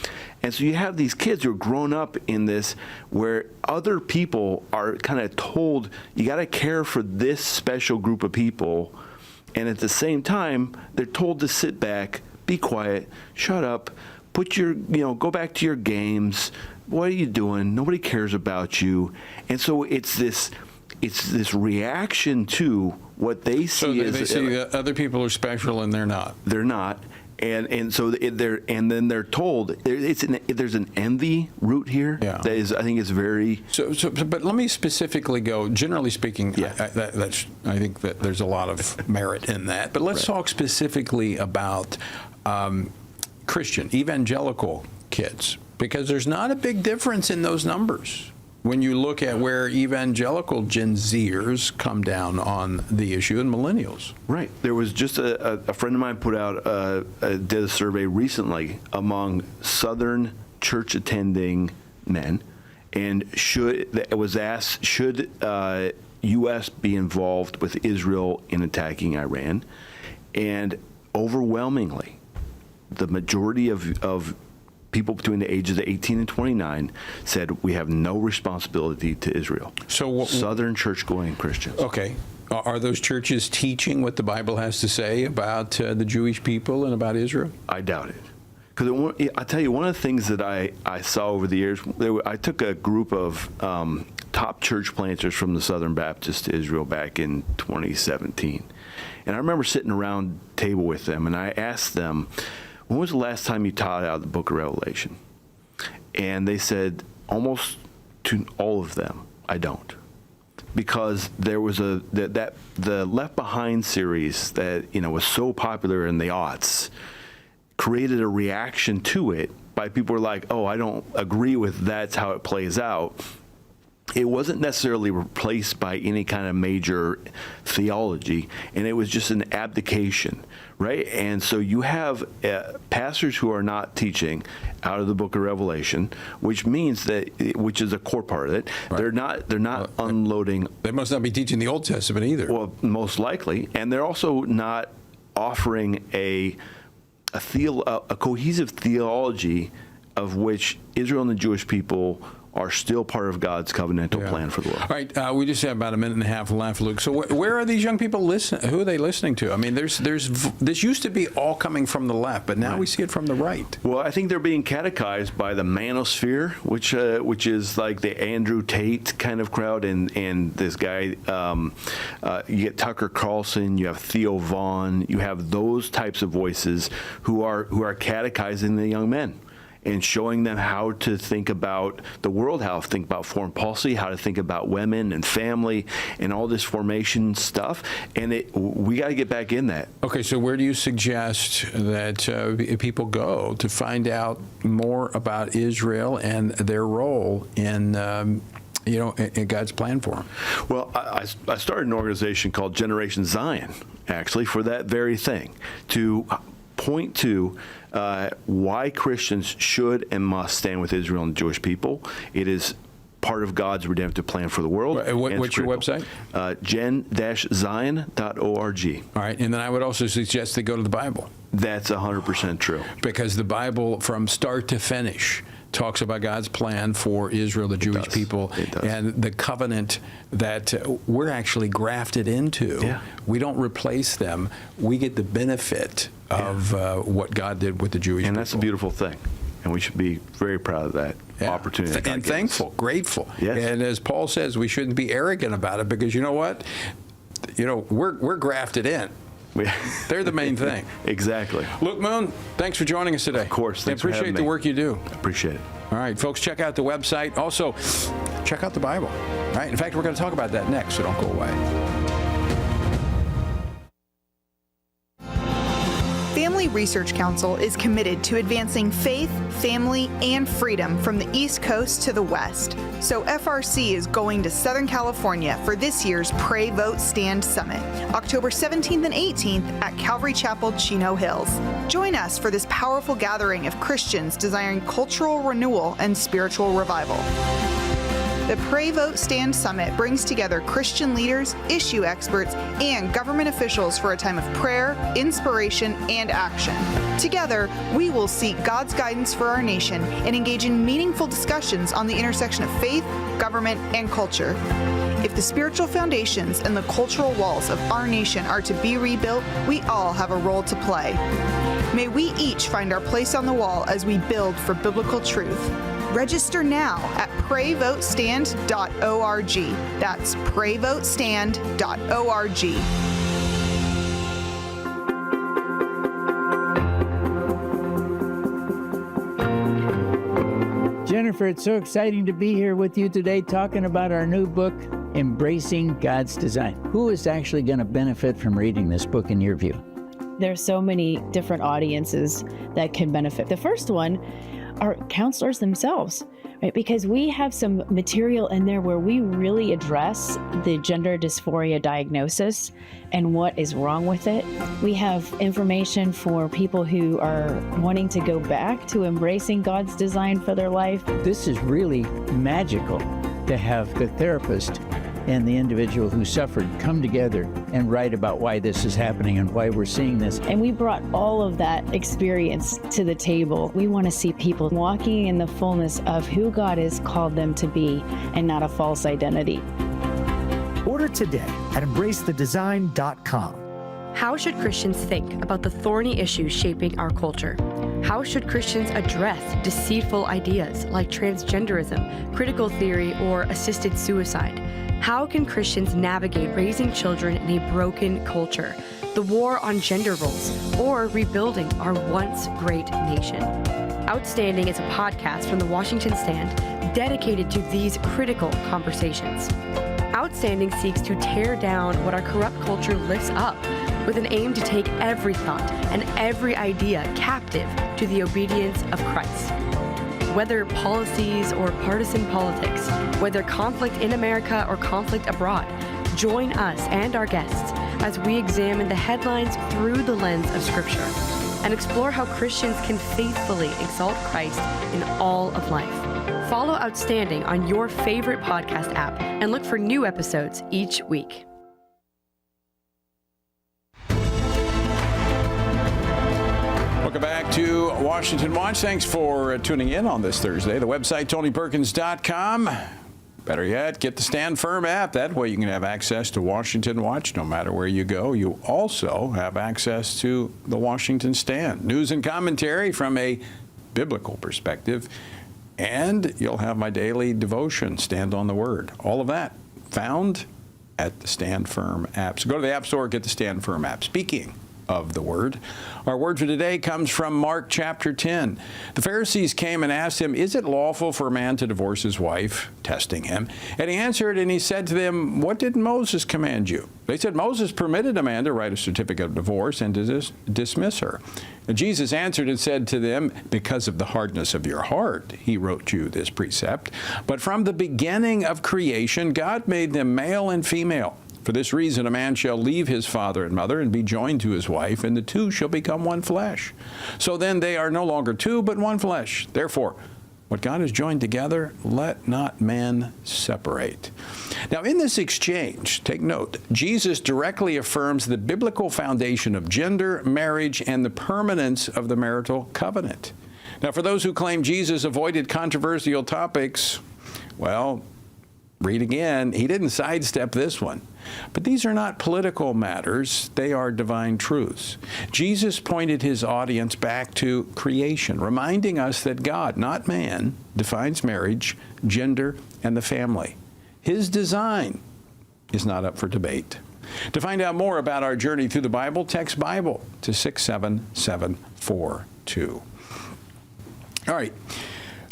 And so you have these kids who are grown up in this where other people are kind of told, you got to care for this special group of people. And at the same time, they're told to sit back, be quiet, shut up, put your, go back to your games. What are you doing? Nobody cares about you. And so it's this reaction to what they see as... So they see that other people are special and they're not. They're not. And so then they're told there's an envy root here. Yeah. That is, I think, is very... So but let me specifically go, generally speaking, Yeah. I think that there's a lot of merit in that. But let's talk specifically about Christian, evangelical kids. Because there's not a big difference in those numbers when you look at where evangelical Gen Zers come down on the issue and millennials. Right. There was just a friend of mine put out, did a survey recently among Southern church attending men, and it was asked, should U.S. be involved with Israel in attacking Iran? And overwhelmingly, the majority of people between the ages of 18 and 29 said we have no responsibility to Israel. So Southern church-going Christians. Okay. Are those churches teaching what the Bible has to say about the Jewish people and about Israel? I doubt it. Because I tell you, one of the things that I saw over the years, I took a group of top church planters from the Southern Baptist to Israel back in 2017. And I remember sitting around the table with them, and I asked them, when was the last time you taught out of the book of Revelation? And they said, almost to all of them, I don't. Because there was the Left Behind series that was so popular in the aughts created a reaction to it by people who were like, oh, I don't agree with that's how it plays out. It wasn't necessarily replaced by any kind of major theology, and it was just an abdication, right? And so you have pastors who are not teaching out of the book of Revelation, which means which is a core part of it. Right. They're not unloading. They must not be teaching the Old Testament either. Well, most likely, and they're also not offering a cohesive theology of which Israel and the Jewish people are still part of God's covenantal plan for the world. All right, we just have about a minute and a half left, Luke. So where are these young people listening? Who are they listening to? I mean, this used to be all coming from the left, but now we see it from the right. Well, I think they're being catechized by the manosphere, which is like the Andrew Tate kind of crowd, and this guy. You get Tucker Carlson, you have Theo Vaughn, you have those types of voices who are catechizing the young men and showing them how to think about the world, how to think about foreign policy, how to think about women and family and all this formation stuff. And we got to get back in that. Okay, so where do you suggest that people go to find out more about Israel and their role in in God's plan for them? Well, I started an organization called Generation Zion, actually, for that very thing, to point to why Christians should and must stand with Israel and the Jewish people. It is part of God's redemptive plan for the world. What's your website? gen-zion.org. All right, and then I would also suggest they go to the Bible. That's 100% true. Because the Bible, from start to finish, talks about God's plan for Israel, the Jewish people, and the covenant that we're actually grafted into. Yeah. We don't replace them. We get the benefit of what God did with the Jewish people. And that's a beautiful thing. And we should be very proud of that opportunity. And thankful, grateful. Yes. And as Paul says, we shouldn't be arrogant about it, because you know what? We're grafted in. They're the main thing. Exactly. Luke Moon, thanks for joining us today. Of course. Thanks I appreciate the work you do. Appreciate it. All right, folks, check out the website. Also, check out the Bible. All right. In fact, we're going to talk about that next, so don't go away. Family Research Council is committed to advancing faith, family, and freedom from the East Coast to the West. So FRC is going to Southern California for this year's Pray, Vote, Stand Summit, October 17th and 18th at Calvary Chapel, Chino Hills. Join us for this powerful gathering of Christians desiring cultural renewal and spiritual revival. The Pray, Vote, Stand Summit brings together Christian leaders, issue experts, and government officials for a time of prayer, inspiration, and action. Together, we will seek God's guidance for our nation and engage in meaningful discussions on the intersection of faith, government, and culture. If the spiritual foundations and the cultural walls of our nation are to be rebuilt, we all have a role to play. May we each find our place on the wall as we build for biblical truth. Register now at prayvotestand.org. That's prayvotestand.org. Jennifer, it's so exciting to be here with you today talking about our new book, Embracing God's Design. Who is actually going to benefit from reading this book in your view? There's so many different audiences that can benefit. The first one are counselors themselves, right? Because we have some material in there where we really address the gender dysphoria diagnosis and what is wrong with it. We have information for people who are wanting to go back to embracing God's design for their life. This is really magical to have the therapist and the individual who suffered come together and write about why this is happening and why we're seeing this. And we brought all of that experience to the table. We want to see people walking in the fullness of who God has called them to be and not a false identity. Order today at embracethedesign.com. How should Christians think about the thorny issues shaping our culture? How should Christians address deceitful ideas like transgenderism, critical theory, or assisted suicide? How can Christians navigate raising children in a broken culture, the war on gender roles, or rebuilding our once great nation? Outstanding is a podcast from the Washington Stand dedicated to these critical conversations. Outstanding seeks to tear down what our corrupt culture lifts up with an aim to take every thought and every idea captive to the obedience of Christ. Whether policies or partisan politics, whether conflict in America or conflict abroad, join us and our guests as we examine the headlines through the lens of Scripture and explore how Christians can faithfully exalt Christ in all of life. Follow Outstanding on your favorite podcast app and look for new episodes each week. Welcome back to Washington Watch. Thanks for tuning in on this Thursday. The website, TonyPerkins.com. Better yet, get the Stand Firm app. That way you can have access to Washington Watch no matter where you go. You also have access to the Washington Stand. News and commentary from a biblical perspective. And you'll have my daily devotion, Stand on the Word. All of that found at the Stand Firm app. So go to the App Store, get the Stand Firm app. Speaking of the Word, our word for today comes from Mark chapter 10. The Pharisees came and asked him, "Is it lawful for a man to divorce his wife?" Testing him. And he answered and he said to them, "What did Moses command you?" They said, "Moses permitted a man to write a certificate of divorce and to dismiss her." And Jesus answered and said to them, "Because of the hardness of your heart, he wrote you this precept. But from the beginning of creation, God made them male and female. For this reason, a man shall leave his father and mother and be joined to his wife, and the two shall become one flesh. So then they are no longer two, but one flesh. Therefore, what God has joined together, let not man separate." Now, in this exchange, take note, Jesus directly affirms the biblical foundation of gender, marriage, and the permanence of the marital covenant. Now, for those who claim Jesus avoided controversial topics, well, read again. He didn't sidestep this one. But these are not political matters. They are divine truths. Jesus pointed his audience back to creation, reminding us that God, not man, defines marriage, gender, and the family. His design is not up for debate. To find out more about our journey through the Bible, text Bible to 67742. All right.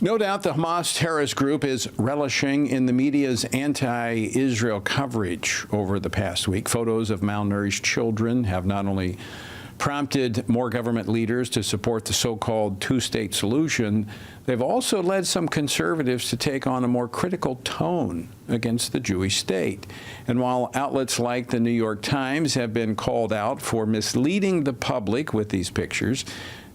No doubt the Hamas terrorist group is relishing in the media's anti-Israel coverage over the past week. Photos of malnourished children have not only prompted more government leaders to support the so-called two-state solution, they've also led some conservatives to take on a more critical tone against the Jewish state. And while outlets like the New York Times have been called out for misleading the public with these pictures,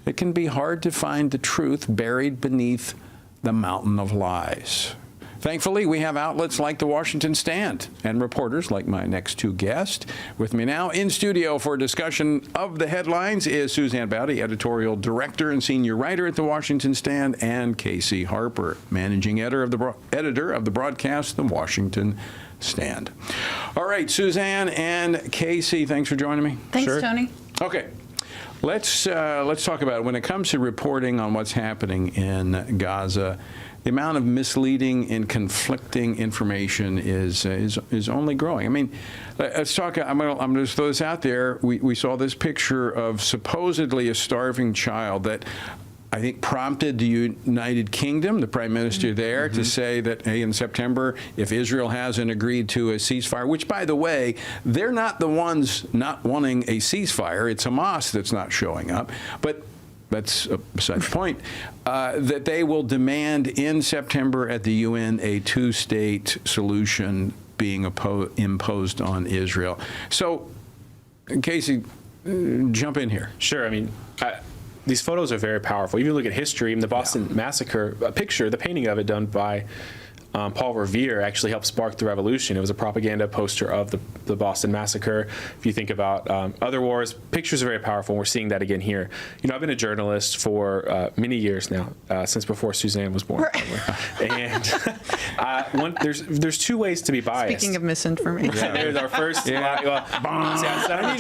it can be hard to find the truth buried beneath the mountain of lies. Thankfully, we have outlets like the Washington Stand and reporters like my next two guests. With me now in studio for a discussion of the headlines is Suzanne Bowdy, editorial director and senior writer at the Washington Stand, and Casey Harper, managing editor of the broadcast, the Washington Stand. All right, Suzanne and Casey, thanks for joining me. Thanks, Tony. Okay. Let's talk about it. When it comes to reporting on what's happening in Gaza, the amount of misleading and conflicting information is only growing. I mean, let's talk. I'm going to throw this out there. We saw this picture of supposedly a starving child that I think prompted the United Kingdom, the prime minister there, to say that, hey, in September, if Israel hasn't agreed to a ceasefire, which, by the way, they're not the ones not wanting a ceasefire. It's Hamas that's not showing up. But that's beside the point, that they will demand in September at the UN a two-state solution being imposed on Israel. So, Casey, jump in here. Sure. I mean, these photos are very powerful. Even look at history. The Boston Massacre picture, the painting of it done by Paul Revere actually helped spark the revolution. It was a propaganda poster of the Boston Massacre. If you think about other wars, pictures are very powerful. We're seeing that again here. You know, I've been a journalist for many years now, since before Suzanne was born. And there's two ways to be biased. Speaking of misinformation. There's our first. I said I'm a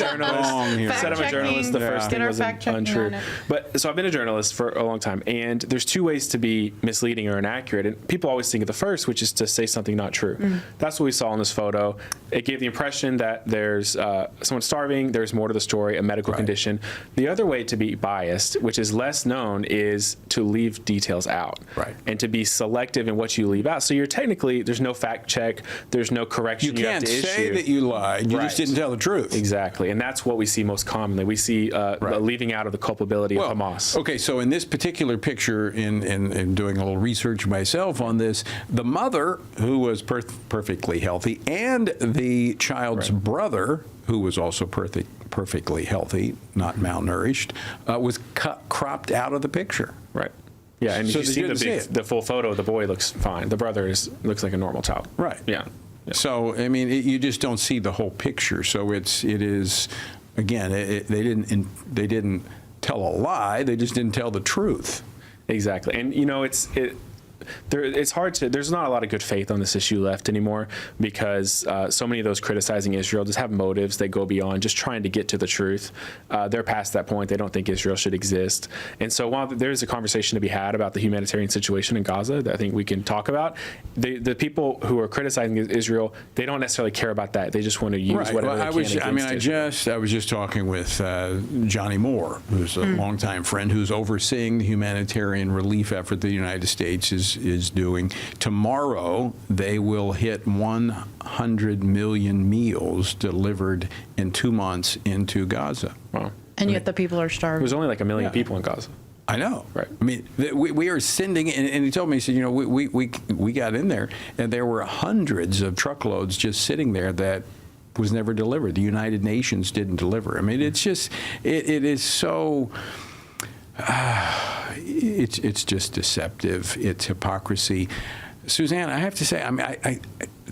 journalist. The first thing was untrue. But so I've been a journalist for a long time, and there's two ways to be misleading or inaccurate. And people always think of the first, which is to say something not true. That's what we saw in this photo. It gave the impression that there's someone starving, there's more to the story, a medical condition. The other way to be biased, which is less known, is to leave details out and to be selective in what you leave out. So you're technically, there's no fact check, there's no correction you have to issue. You can't say that you lied, you just didn't tell the truth. Exactly, and that's what we see most commonly. We see leaving out of the culpability of Hamas. Okay, so in this particular picture, in doing a little research myself on this, the mother, who was perfectly healthy, and the child's brother, who was also perfectly healthy, not malnourished, was cropped out of the picture. Right. Yeah, and so if you see the full photo, the boy looks fine. The brother looks like a normal child. Right. Yeah. So I mean, you just don't see the whole picture. So it is again, they didn't tell a lie. They just didn't tell the truth. Exactly. And, it's hard to, there's not a lot of good faith on this issue left anymore because so many of those criticizing Israel just have motives that go beyond just trying to get to the truth. They're past that point. They don't think Israel should exist. And so while there's a conversation to be had about the humanitarian situation in Gaza that I think we can talk about, the people who are criticizing Israel, they don't necessarily care about that. They just want to use whatever they can against Israel. I was just talking with Johnny Moore, who's a longtime friend, who's overseeing the humanitarian relief effort the United States is doing. Tomorrow, they will hit 100 million meals delivered in 2 months into Gaza. Wow. And yet the people are starving. There's only like 1 million people in Gaza. I know. Right. I mean, we are sending, and he told me, he said, we got in there, and there were hundreds of truckloads just sitting there that was never delivered. The United Nations didn't deliver. I mean, it's just, it is so... it's just deceptive. It's hypocrisy. Suzanne, I have to say, I mean,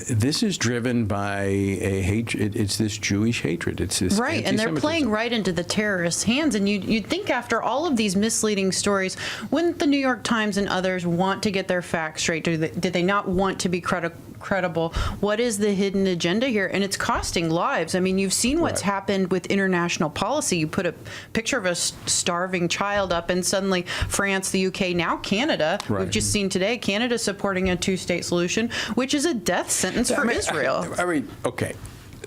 this is driven by a hatred. It's this Jewish hatred. It's this right, and they're playing right into the terrorists' hands. And you'd think after all of these misleading stories, wouldn't the New York Times and others want to get their facts straight? Did they not want to be credible? What is the hidden agenda here? And it's costing lives. I mean, you've seen what's happened with international policy. You put a picture of a starving child up, and suddenly France, the UK, now Canada. Right. We've just seen today Canada supporting a two-state solution, which is a death sentence for Israel. I mean, okay.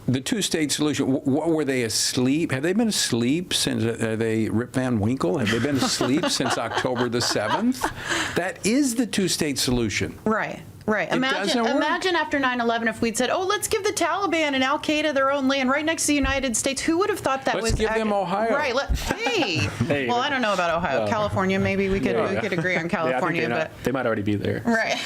The two-state solution, what were they asleep? Have they been asleep since, are they Rip Van Winkle? Have they been asleep since October the 7th? That is the two-state solution. Right. Right. Imagine after 9/11 if we'd said, "Oh, let's give the Taliban and Al Qaeda their own land right next to the United States." Who would have thought that was? Let's give them Ohio. Right. Hey. Well, I don't know about Ohio. California, maybe we could agree on California, but they might already be there. Right.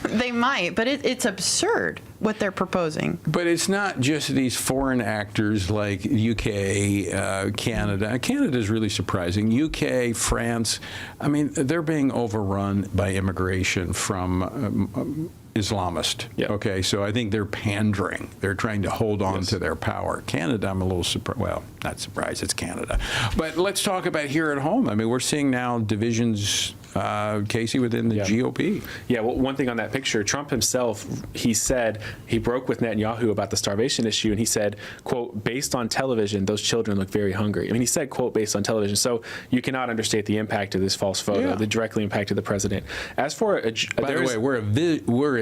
They might, but it's absurd what they're proposing. But it's not just these foreign actors like UK, Canada. Canada is really surprising. UK, France. I mean, they're being overrun by immigration from Islamist. Yep. Okay, so I think they're pandering. They're trying to hold on to their power. Canada, I'm a little surprised. Well, not surprised, it's Canada. But let's talk about here at home. I mean, we're seeing now divisions, Casey, within the GOP. Yeah, well, one thing on that picture, Trump himself, he said, he broke with Netanyahu about the starvation issue, and he said, quote, based on television, those children look very hungry. I mean, he said, quote, based on television. So you cannot understate the impact of this false photo that directly impacted the president. As for by the way, we're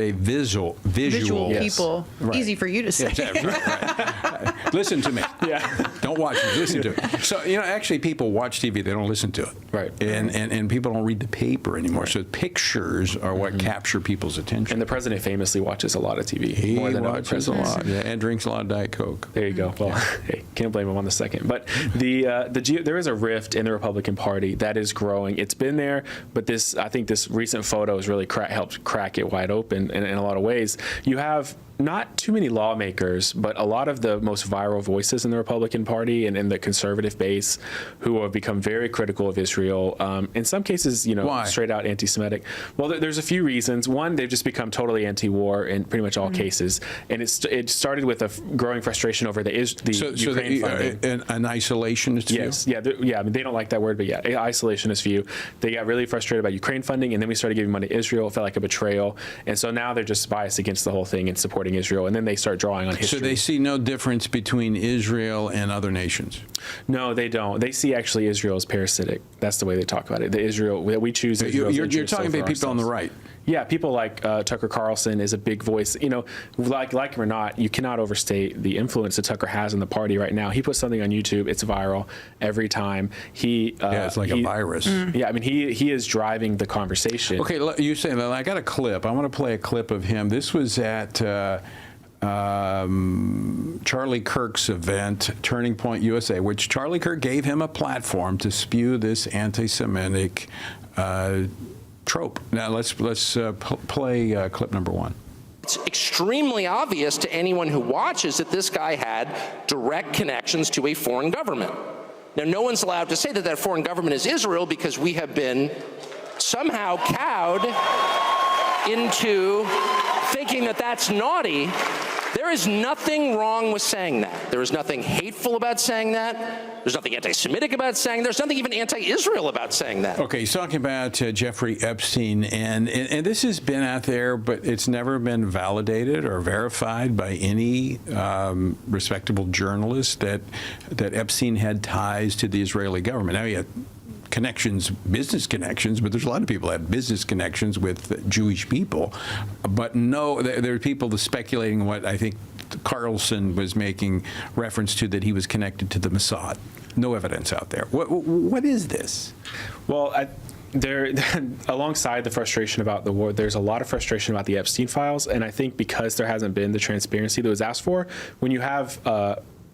a visual people. Right. Easy for you to say. Right. Listen to me. Yeah. Don't watch it. Listen to it. So, actually people watch TV, they don't listen to it. Right. And people don't read the paper anymore. Right. So pictures are what capture people's attention. And the president famously watches a lot of TV. He more than watches a lot. Yeah, and drinks a lot of Diet Coke. There you go. Well, hey, can't blame him on the second. But there is a rift in the Republican Party that is growing. It's been there, but I think this recent photo has really helped crack it wide open in a lot of ways. You have not too many lawmakers, but a lot of the most viral voices in the Republican Party and in the conservative base who have become very critical of Israel. In some cases, Why? Straight out anti-Semitic. Well, there's a few reasons. One, they've just become totally anti-war in pretty much all cases, and it started with a growing frustration over the Ukraine funding. An isolationist view? Yes. Yeah. I mean, they don't like that word, but yeah, isolationist view. They got really frustrated about Ukraine funding, and then we started giving money to Israel. It felt like a betrayal, and so now they're just biased against the whole thing and supporting Israel, and then they start drawing on history. So they see no difference between Israel and other nations? No, they don't. They see actually Israel as parasitic. That's the way they talk about it. The Israel that we choose. You're talking about people on the right. Yeah, people like Tucker Carlson is a big voice. Like him or not, you cannot overstate the influence that Tucker has in the party right now. He puts something on YouTube, it's viral every time. It's like a virus. Yeah, I mean, he is driving the conversation. Okay, you say that. I got a clip. I want to play a clip of him. This was at Charlie Kirk's event, Turning Point USA, which Charlie Kirk gave him a platform to spew this anti-Semitic trope. Now let's play clip number one. It's extremely obvious to anyone who watches that this guy had direct connections to a foreign government. Now, no one's allowed to say that that foreign government is Israel because we have been somehow cowed into thinking that that's naughty. There is nothing wrong with saying that. There is nothing hateful about saying that. There's nothing anti-Semitic about saying that. There's nothing even anti-Israel about saying that. Okay, he's talking about Jeffrey Epstein, and this has been out there, but it's never been validated or verified by any respectable journalist that Epstein had ties to the Israeli government. Now, he had connections, business connections, but there's a lot of people that have business connections with Jewish people. But no, there are people speculating what I think Carlson was making reference to, that he was connected to the Mossad. No evidence out there. What is this? Well, there, alongside the frustration about the war, there's a lot of frustration about the Epstein files, and I think because there hasn't been the transparency that was asked for, when you have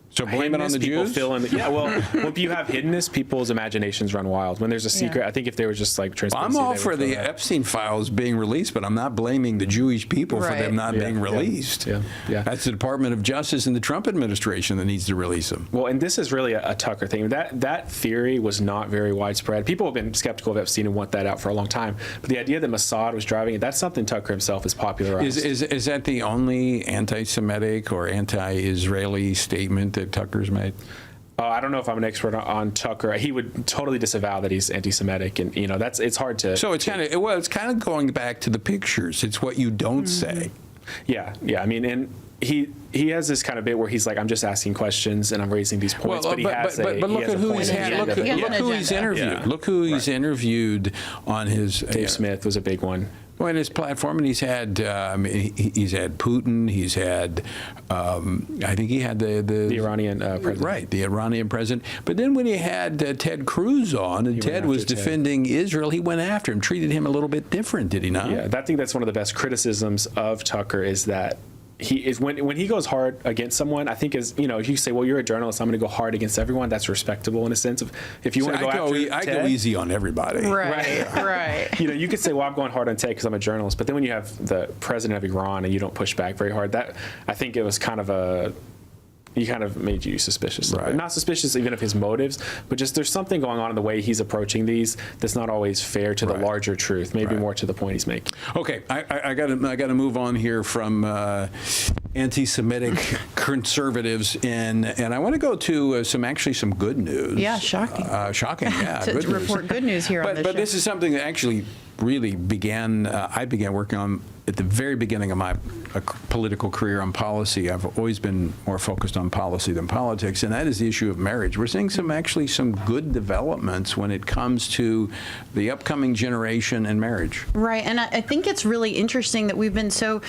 so blame it on the people Jews? Fill in yeah, well, when you have hiddenness, people's imaginations run wild. When there's a secret, I think if they were just like transparency, I'm all for the Epstein files being released, but I'm not blaming the Jewish people for them not being released. Yeah. That's the Department of Justice and the Trump administration that needs to release them. Well, and this is really a Tucker thing. That theory was not very widespread. People have been skeptical of Epstein and want that out for a long time. But the idea that Mossad was driving it, that's something Tucker himself has popularized. Is that the only anti-Semitic or anti-Israeli statement that Tucker's made? I don't know if I'm an expert on Tucker. He would totally disavow that he's anti-Semitic, and it's hard to. So it's kind of going back to the pictures. It's what you don't say. Yeah. I mean, and he has this kind of bit where he's like, I'm just asking questions and I'm raising these points, but look at who he's had. Look who he's interviewed. Yeah. Look who he's interviewed on his. Dave Smith was a big one. Well, in his platform, and he's had Putin. He's had, I think he had the Iranian president. Right, the Iranian president. But then when he had Ted Cruz on, and Ted was defending Israel, he went after him, treated him a little bit different, did he not? Yeah, I think that's one of the best criticisms of Tucker is that he is when he goes hard against someone. I think if you say, well, you're a journalist, I'm going to go hard against everyone. That's respectable in a sense of if you want to go after I go easy on everybody. Right. You could say, well, I'm going hard on Ted because I'm a journalist, but then when you have the president of Iran and you don't push back very hard, that I think it was kind of made you suspicious. Right. Not suspicious even of his motives, but just there's something going on in the way he's approaching these that's not always fair to the larger truth, maybe more to the point he's making. Okay, I got to move on here from anti-Semitic conservatives, and I want to go to some good news. Yeah, shocking. Shocking, yeah. to report good news here on this show. But this is something that actually really I began working on at the very beginning of my political career on policy. I've always been more focused on policy than politics, and that is the issue of marriage. We're seeing some good developments when it comes to the upcoming generation and marriage. Right, and I think it's really interesting that we've been so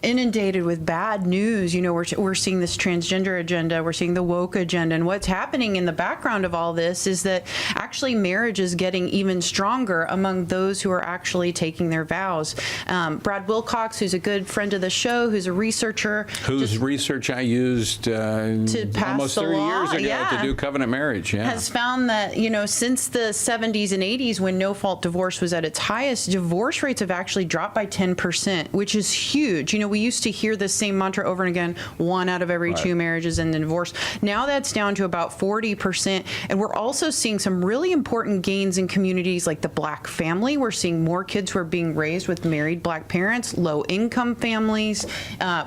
inundated with bad news. We're seeing this transgender agenda, we're seeing the woke agenda, and what's happening in the background of all this is that actually marriage is getting even stronger among those who are actually taking their vows. Brad Wilcox, who's a good friend of the show, who's a researcher. Whose research I used to pass almost 30 years ago to do covenant marriage. Yeah. Has found that, since the 70s and 80s, when no-fault divorce was at its highest, divorce rates have actually dropped by 10%, which is huge. We used to hear the same mantra over and again, 1 out of every 2 marriages end in divorce. Now that's down to about 40%. And we're also seeing some really important gains in communities like the Black family. We're seeing more kids who are being raised with married Black parents, low-income families.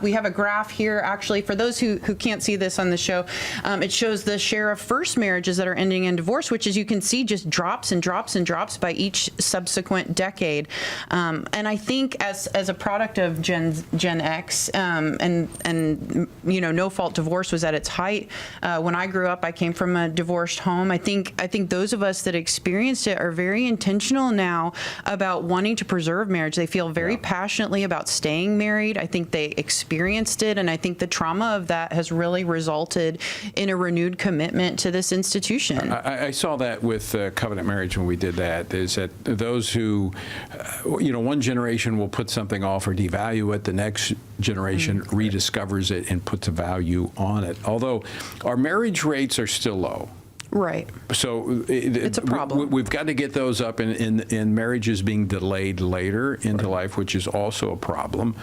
We have a graph here, actually, for those who can't see this on the show. It shows the share of first marriages that are ending in divorce, which, as you can see, just drops and drops and drops by each subsequent decade. And I think as a product of Gen X, and no-fault divorce was at its height. When I grew up, I came from a divorced home. I think those of us that experienced it are very intentional now about wanting to preserve marriage. They feel very passionately about staying married. I think they experienced it, and I think the trauma of that has really resulted in a renewed commitment to this institution. I saw that with covenant marriage when we did that, is that those who, one generation will put something off or devalue it, the next generation rediscovers it and puts a value on it. Although our marriage rates are still low. Right. So it's a problem. We've got to get those up, in marriages being delayed later into life, which is also a problem.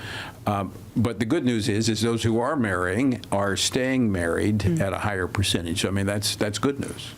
But the good news is those who are marrying are staying married at a higher percentage. I mean, that's good news.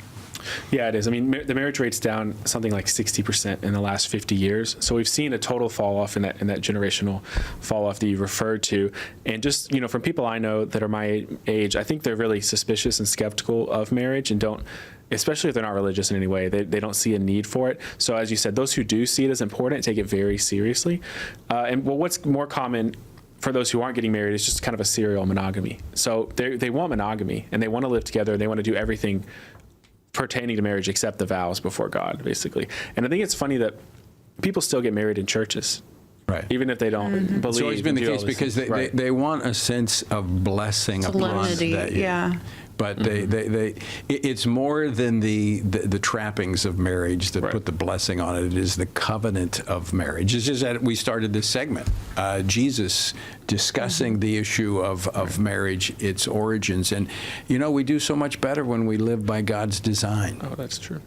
Yeah, it is. I mean, the marriage rate's down something like 60% in the last 50 years. So we've seen a total fall off in that generational fall off that you referred to. And just, from people I know that are my age, I think they're really suspicious and skeptical of marriage and don't, especially if they're not religious in any way, they don't see a need for it. So as you said, those who do see it as important take it very seriously. And what's more common for those who aren't getting married is just kind of a serial monogamy. So they want monogamy and they want to live together. They want to do everything pertaining to marriage except the vows before God, basically. And I think it's funny that people still get married in churches. Right. Even if they don't believe. It's always been the case because they want a sense of blessing upon that. Yeah. But it's more than the trappings of marriage that put the blessing on it. It is the covenant of marriage. It's just that we started this segment, Jesus discussing the issue of marriage, its origins. And, we do so much better when we live by God's design. Oh, that's true.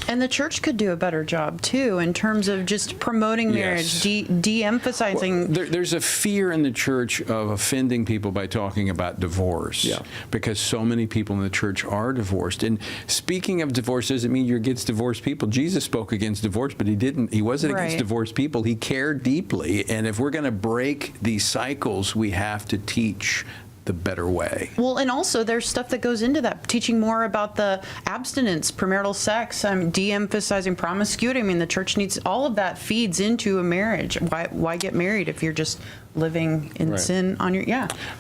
And the church could do a better job, too, in terms of just promoting marriage, de-emphasizing. Well, there's a fear in the church of offending people by talking about divorce, because so many people in the church are divorced. And speaking of divorce doesn't mean you're against divorced people. Jesus spoke against divorce, but he wasn't against divorced people. He cared deeply. And if we're going to break these cycles, we have to teach the better way. Well, and also there's stuff that goes into that, teaching more about the abstinence, premarital sex, de-emphasizing promiscuity. I mean, the church needs, all of that feeds into a marriage. Why get married if you're just living in sin on your,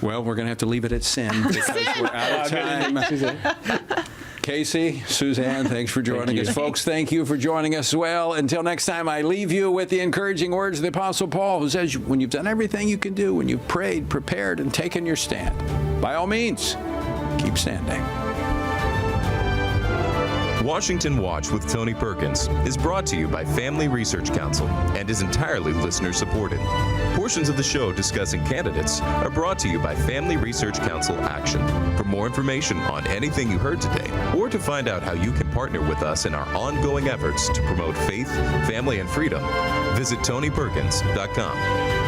Well, we're going to have to leave it at sin because we're out of time. Casey, Suzanne, thanks for joining us. Folks, thank you for joining us as well. Until next time, I leave you with the encouraging words of the Apostle Paul, who says, when you've done everything you can do, when you've prayed, prepared, and taken your stand, by all means, keep standing. Washington Watch with Tony Perkins is brought to you by Family Research Council and is entirely listener-supported. Portions of the show discussing candidates are brought to you by Family Research Council Action. For more information on anything you heard today, or to find out how you can partner with us in our ongoing efforts to promote faith, family, and freedom, visit TonyPerkins.com.